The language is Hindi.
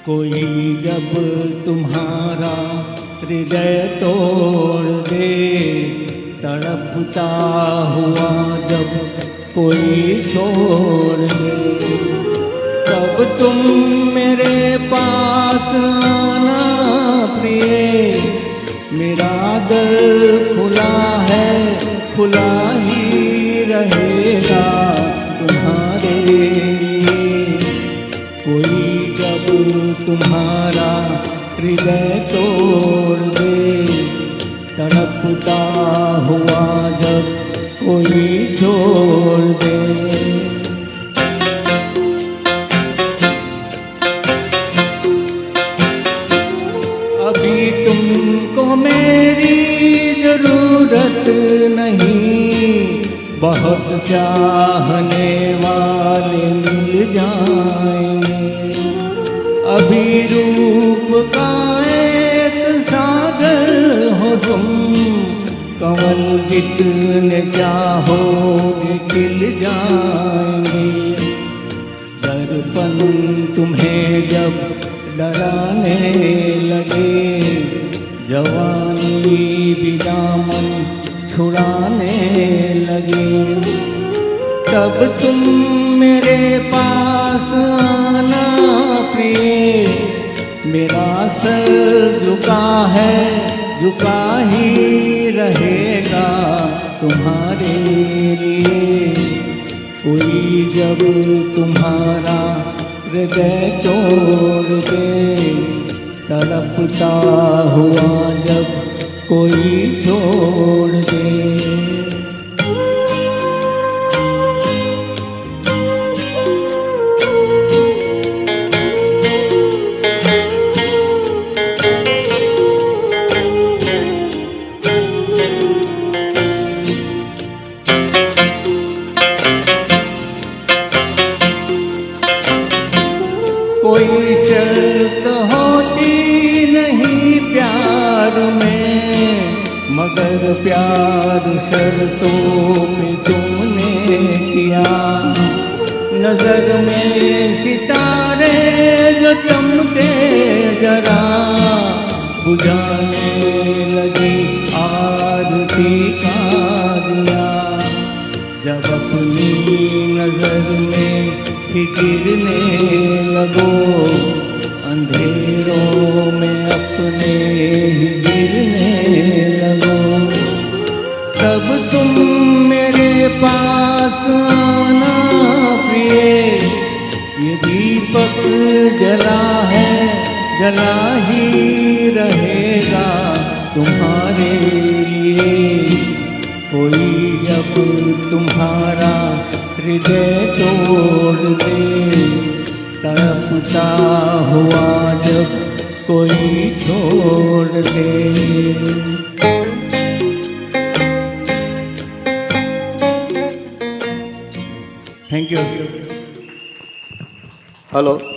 कोई जब तुम्हारा हृदय तोड़ दे, तड़पता हुआ जब कोई छोड़ दे, तब तुम मेरे पास आना प्रिय। मेरा दर खुला है, खुला ही रहेगा तुम्हारे लिए। कोई जब तुम्हारा हृदय तोड़ दे, तड़पता हुआ जब कोई छोड़ दे। अभी तुमको मेरी जरूरत नहीं, बहुत चाहने वाले मिल जाएंगे। अभी रूप का एक सागर हो तुम, कमल जितने चाहोगे खिल जाएंगे। दर्पण तुम्हें जब डराने लगे, जवानी भी दामन छुड़ाने लगे, तब तुम मेरे पास आना प्रिय। मेरा सर झुका है, झुका ही रहेगा तुम्हारे लिए। कोई जब तुम्हारा हृदय तोड़ दे, तड़पता हुआ जब कोई छोड़ दे। कोई शर्त होती नहीं प्यार में, मगर प्यार शर्तों पे तुमने किया। नजर में सितारे जो चमके जरा, बुझाने लगी आरती का दिया। जब अपनी नजर में गिरने लगो, अंधेरों में अपने ही गिरने लगो, तब तुम मेरे पास आना प्रिय। ये दीपक जला है, जला ही रहेगा तुम्हारे लिए। कोई जब तुम्हारा हृदय तोड़ दे, तड़पता हुआ जब कोई छोड़ दे। Thank you. हेलो।